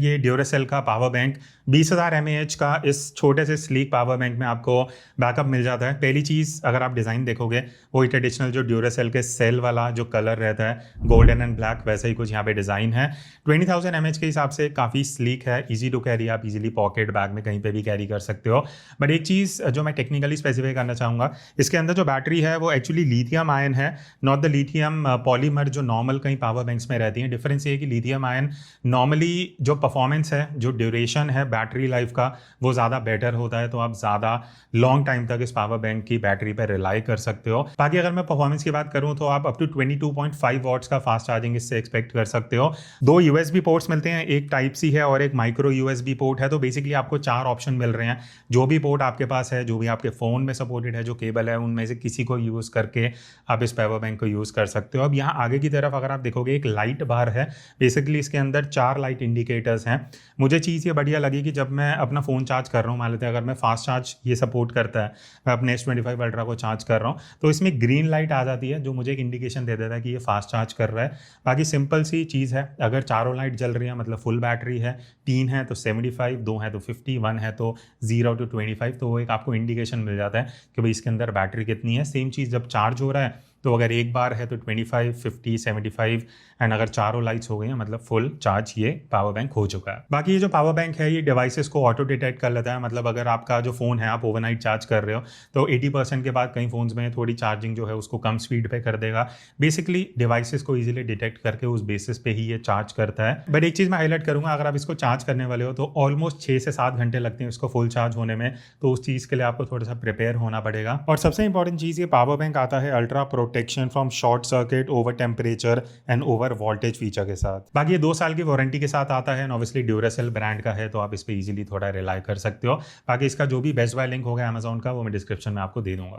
ये ड्यूरासेल का power bank 20,000 mAh का इस छोटे से स्लीक पावर बैंक में आपको बैकअप मिल जाता है। पहली चीज़, अगर आप डिज़ाइन देखोगे वही ट्रेडिशनल जो ड्यूरासेल के सेल वाला जो कलर रहता है गोल्डन एंड ब्लैक, वैसा ही कुछ यहाँ पे डिज़ाइन है। 20,000 mAh के हिसाब से काफ़ी स्लीक है, ईजी टू कैरी, आप इजीली पॉकेट बैग में कहीं पे भी कैरी कर सकते हो। बट एक चीज़ जो मैं टेक्निकली स्पेसिफाई करना चाहूँगा, इसके अंदर जो बैटरी है वो एक्चुअली लिथियम आयन है, नॉट द लिथियम पॉलीमर जो नॉर्मल कहीं पावर बैंक्स में रहती हैं। डिफरेंस ये है कि लिथियम आयन नॉर्मली जो परफॉर्मेंस है, जो ड्यूरेशन है बैटरी लाइफ का, वो ज़्यादा बेटर होता है, तो आप ज़्यादा लॉन्ग टाइम तक इस पावर बैंक की बैटरी पर रिलाई कर सकते हो। बाकी अगर मैं परफॉर्मेंस की बात करूं तो आप अप टू 22.5 वॉट्स का फास्ट चार्जिंग इससे एक्सपेक्ट कर सकते हो। 2 USB पोर्ट्स मिलते हैं, एक टाइप सी है और एक माइक्रो USB पोर्ट है, तो बेसिकली आपको 4 ऑप्शन मिल रहे हैं। जो भी पोर्ट आपके पास है, जो भी आपके फ़ोन में सपोर्टेड है, जो केबल है, उनमें से किसी को यूज़ करके आप इस पावर बैंक को यूज़ कर सकते हो। अब यहाँ आगे की तरफ अगर आप देखोगे एक लाइट बार है, बेसिकली इसके अंदर 4 लाइट इंडिकेटर्स हैं। मुझे चीज़ ये बढ़िया लगी कि जब मैं अपना फ़ोन चार्ज कर रहा हूँ, मान लेते हैं अगर मैं फास्ट चार्ज ये सपोर्ट करता है, मैं अपने S25 अल्ट्रा को चार्ज कर रहा हूँ, तो इसमें ग्रीन लाइट आ जाती है जो मुझे एक इंडिकेशन दे देता है कि ये फास्ट चार्ज कर रहा है। बाकी सिंपल सी चीज़ है, अगर चारों लाइट जल रही है मतलब फुल बैटरी है, 3 है तो 75, 2 है तो 50, 1 है तो 0 to 25, तो वो एक आपको इंडिकेशन मिल जाता है कि भाई इसके अंदर बैटरी कितनी है। सेम चीज़ जब चार्ज हो रहा है, तो अगर एक बार है तो 25, 50, 75, एंड अगर चारों लाइट्स हो गई हैं मतलब फुल चार्ज ये पावर बैंक हो चुका है। बाकी ये जो पावर बैंक है ये डिवाइसेस को ऑटो डिटेक्ट कर लेता है, मतलब अगर आपका जो फ़ोन है आप ओवरनाइट चार्ज कर रहे हो तो 80% के बाद कई फ़ोन्स में थोड़ी चार्जिंग जो है उसको कम स्पीड पे कर देगा। बेसिकली डिवाइसेस को ईजिली डिटेक्ट करके उस बेसिस पे ही ये चार्ज करता है। बट एक चीज़ मैं हाईलाइट करूँगा, अगर आप इसको चार्ज करने वाले हो तो ऑलमोस्ट 6 से 7 घंटे लगते हैं इसको फुल चार्ज होने में, तो उस चीज़ के लिए आपको थोड़ा सा प्रिपेयर होना पड़ेगा। और सबसे इंपॉर्टेंट चीज़, ये पावर बैंक आता है ultra protection from short circuit, over temperature and over voltage feature के साथ। बाकी ये 2 साल की वारंटी के साथ आता है, ऑब्वियसली ड्यूरासेल ब्रांड का है तो आप इस पे इजीली थोड़ा रिलाई कर सकते हो। बाकी इसका जो भी बेस्ट बाय लिंक होगा अमेजॉन का, वो मैं डिस्क्रिप्शन में आपको दे दूंगा।